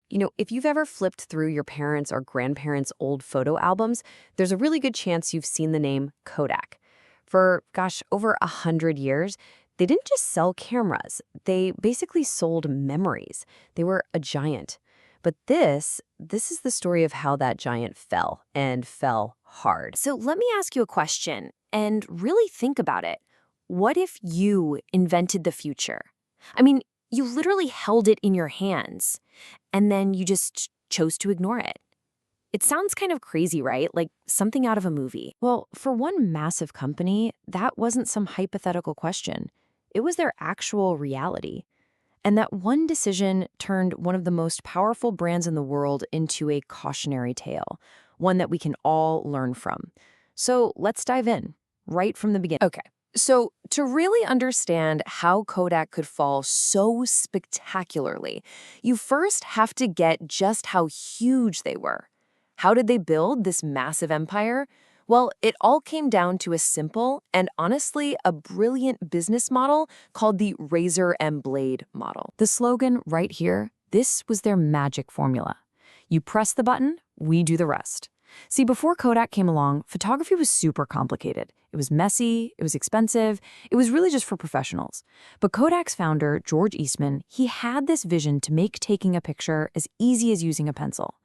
If you've ever flipped through your parents' or grandparents' old photo albums, there's a really good chance you've seen the name Kodak. For, gosh, over 100 years, they didn't just sell cameras. They basically sold memories. They were a giant. But this is the story of how that giant fell, and fell hard. So let me ask you a question and really think about it. What if you invented the future? I mean, you literally held it in your hands, and then you just chose to ignore it. It sounds kind of crazy, right? Like something out of a movie. Well, for one massive company, that wasn't some hypothetical question. It was their actual reality. And that one decision turned one of the most powerful brands in the world into a cautionary tale, one that we can all learn from. So let's dive in, right from the beginning. Okay, so to really understand how Kodak could fall so spectacularly, you first have to get just how huge they were. How did they build this massive empire? Well, it all came down to a simple and honestly a brilliant business model called the razor and blade model. The slogan right here, this was their magic formula. You press the button, we do the rest. See, before Kodak came along, photography was super complicated. It was messy, it was expensive, it was really just for professionals. But Kodak's founder, George Eastman, he had this vision to make taking a picture as easy as using a pencil.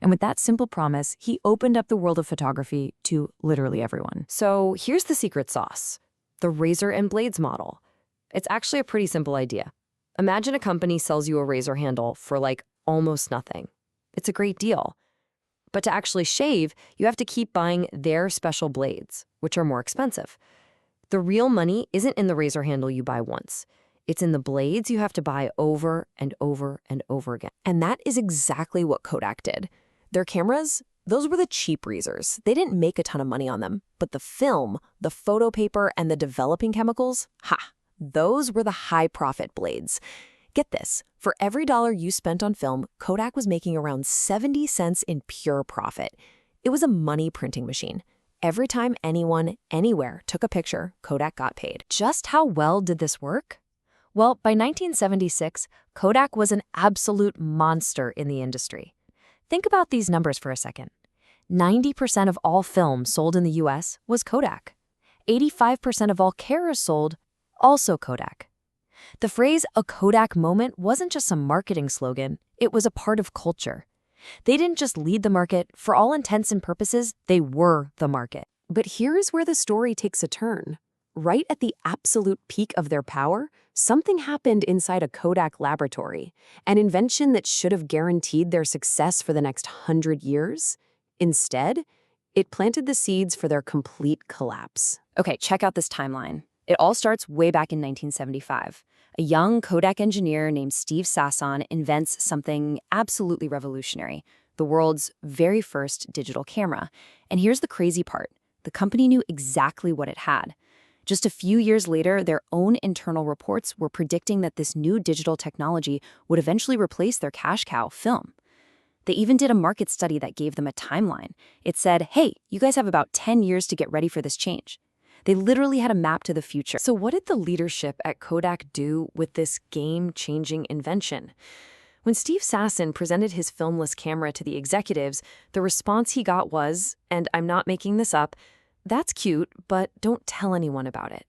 And with that simple promise, he opened up the world of photography to literally everyone. So here's the secret sauce, the razor and blades model. It's actually a pretty simple idea. Imagine a company sells you a razor handle for like almost nothing. It's a great deal. But to actually shave, you have to keep buying their special blades, which are more expensive. The real money isn't in the razor handle you buy once. It's in the blades you have to buy over and over and over again. And that is exactly what Kodak did. Their cameras, those were the cheap razors. They didn't make a ton of money on them. But the film, the photo paper, and the developing chemicals, those were the high-profit blades. Get this, for every dollar you spent on film, Kodak was making around 70 cents in pure profit. It was a money printing machine. Every time anyone, anywhere, took a picture, Kodak got paid. Just how well did this work? Well, by 1976, Kodak was an absolute monster in the industry. Think about these numbers for a second. 90% of all film sold in the US was Kodak. 85% of all cameras sold, also Kodak. The phrase, a Kodak moment, wasn't just some marketing slogan, it was a part of culture. They didn't just lead the market, for all intents and purposes, they were the market. But here's where the story takes a turn. Right at the absolute peak of their power, something happened inside a Kodak laboratory, an invention that should have guaranteed their success for the next 100 years. Instead, it planted the seeds for their complete collapse. Okay, check out this timeline. It all starts way back in 1975. A young Kodak engineer named Steve Sasson invents something absolutely revolutionary, the world's very first digital camera. And here's the crazy part. The company knew exactly what it had. Just a few years later, their own internal reports were predicting that this new digital technology would eventually replace their cash cow, film. They even did a market study that gave them a timeline. It said, hey, you guys have about 10 years to get ready for this change. They literally had a map to the future. So what did the leadership at Kodak do with this game-changing invention? When Steve Sasson presented his filmless camera to the executives, the response he got was, and I'm not making this up, that's cute, but don't tell anyone about it.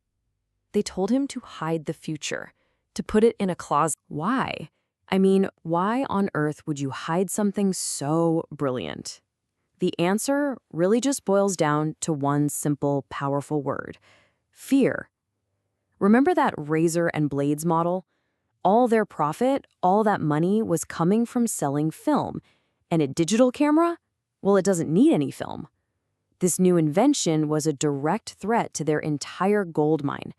They told him to hide the future, to put it in a closet. Why? I mean, why on earth would you hide something so brilliant? The answer really just boils down to one simple, powerful word: fear. Remember that razor and blades model? All their profit, all that money was coming from selling film. And a digital camera? Well, it doesn't need any film. This new invention was a direct threat to their entire gold mine.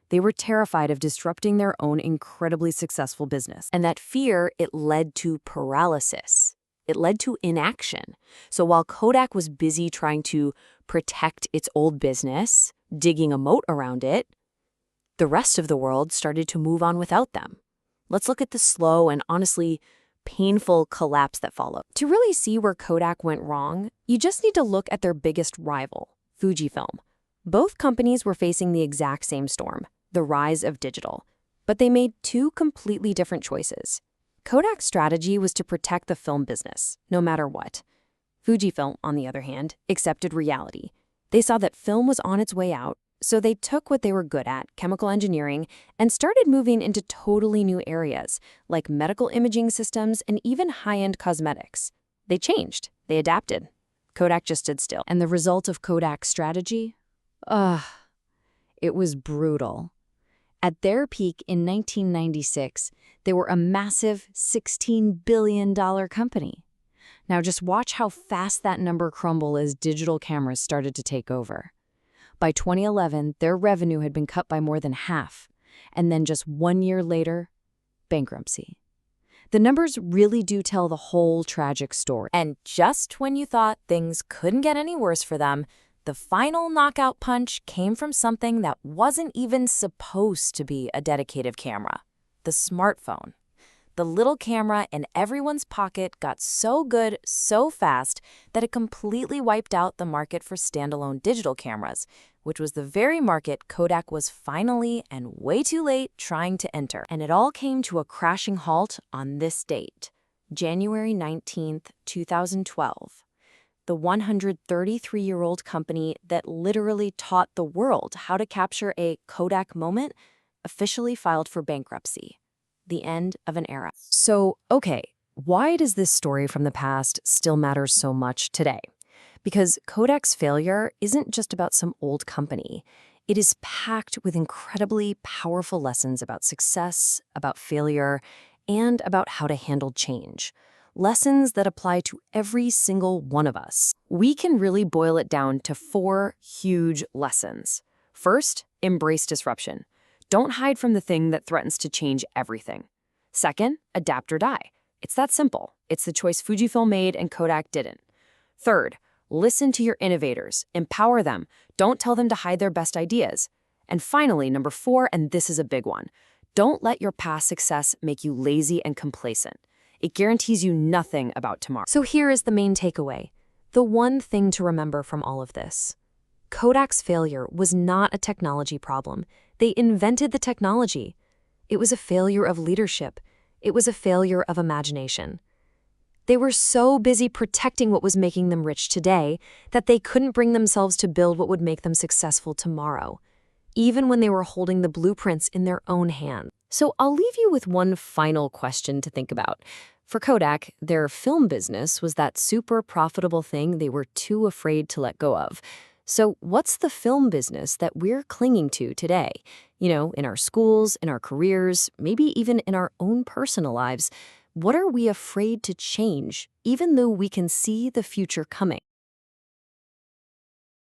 They were terrified of disrupting their own incredibly successful business. And that fear, it led to paralysis. It led to inaction. So while Kodak was busy trying to protect its old business, digging a moat around it, the rest of the world started to move on without them. Let's look at the slow and honestly painful collapse that followed. To really see where Kodak went wrong, you just need to look at their biggest rival, Fujifilm. Both companies were facing the exact same storm, the rise of digital. But they made two completely different choices. Kodak's strategy was to protect the film business, no matter what. Fujifilm, on the other hand, accepted reality. They saw that film was on its way out, so they took what they were good at, chemical engineering, and started moving into totally new areas, like medical imaging systems and even high-end cosmetics. They changed. They adapted. Kodak just stood still. And the result of Kodak's strategy? It was brutal. At their peak in 1996, they were a massive $16 billion company. Now just watch how fast that number crumbled as digital cameras started to take over. By 2011, their revenue had been cut by more than half. And then just 1 year later, bankruptcy. The numbers really do tell the whole tragic story. And just when you thought things couldn't get any worse for them, the final knockout punch came from something that wasn't even supposed to be a dedicated camera: the smartphone. The little camera in everyone's pocket got so good so fast that it completely wiped out the market for standalone digital cameras, which was the very market Kodak was finally and way too late trying to enter. And it all came to a crashing halt on this date, January 19th, 2012. The 133-year-old company that literally taught the world how to capture a Kodak moment officially filed for bankruptcy. The end of an era. So, okay, why does this story from the past still matter so much today? Because Kodak's failure isn't just about some old company. It is packed with incredibly powerful lessons about success, about failure, and about how to handle change. Lessons that apply to every single one of us. We can really boil it down to 4 huge lessons. First, embrace disruption. Don't hide from the thing that threatens to change everything. Second, adapt or die. It's that simple. It's the choice Fujifilm made and Kodak didn't. Third, listen to your innovators. Empower them. Don't tell them to hide their best ideas. And finally, number 4, and this is a big one, don't let your past success make you lazy and complacent. It guarantees you nothing about tomorrow. So here is the main takeaway. The one thing to remember from all of this. Kodak's failure was not a technology problem. They invented the technology. It was a failure of leadership. It was a failure of imagination. They were so busy protecting what was making them rich today that they couldn't bring themselves to build what would make them successful tomorrow, even when they were holding the blueprints in their own hands. So I'll leave you with one final question to think about. For Kodak, their film business was that super profitable thing they were too afraid to let go of. So what's the film business that we're clinging to today? You know, in our schools, in our careers, maybe even in our own personal lives. What are we afraid to change, even though we can see the future coming?